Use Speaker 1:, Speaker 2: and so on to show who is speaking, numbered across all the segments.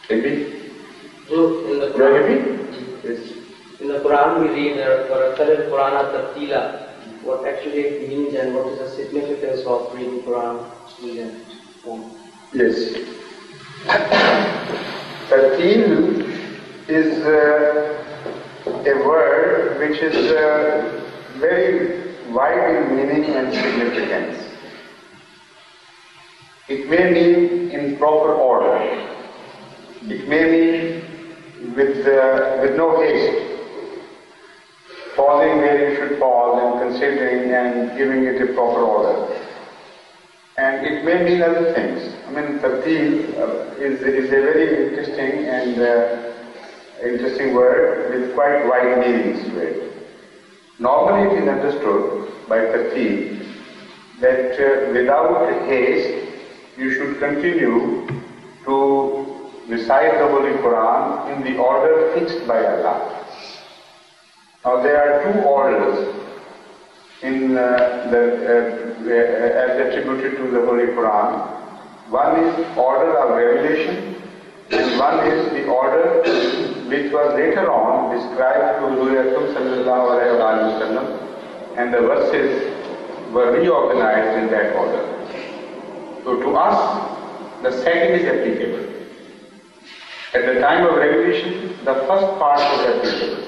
Speaker 1: Happy?
Speaker 2: In the
Speaker 1: You are happy? Yes.
Speaker 2: In the Quran we read Tarteel, what actually it means and what is the significance of reading Quran in form.
Speaker 1: Yes. Tarteel is a word which is very wide in meaning and significance. It may mean in proper order. It may mean with no haste, pausing where you should pause and considering and giving it a proper order. And it may mean other things. I mean, Tarteel is a very interesting word with quite wide meanings to it. Normally it is understood by Tarteel that without haste you should continue to recite the Holy Quran in the order fixed by Allah. Now there are two orders in as attributed to the Holy Quran. One is order of revelation, and one is the order which was later on described to Rasul sallallahu alaihi wasallam, and the verses were reorganized in that order. So to us, the second is applicable. At the time of revelation, the first part was applicable.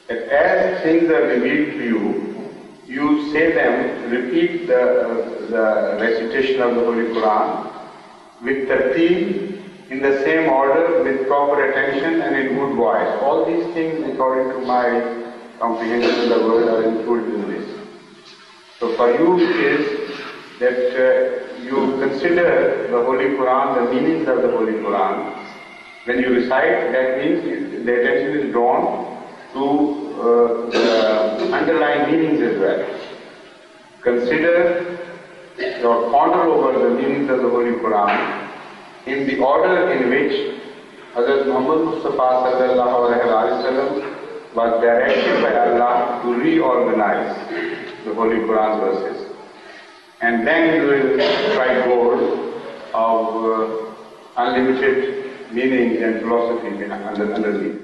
Speaker 1: That as things are revealed to you, you say them, repeat the recitation of the Holy Quran with Tarteel in the same order, with proper attention and in good voice. All these things, according to my comprehension of the word, are included in this. So for you it is that you consider the Holy Quran, the meanings of the Holy Quran. When you recite, that means the attention is drawn to the underlying meanings as well. Consider or ponder over the meanings of the Holy Quran in the order in which Hazrat Muhammad Mustafa sallallahu alaihi wasallam was directed by Allah to reorganize the Holy Quran verses. And then you will strike gold of unlimited meaning and philosophy underneath.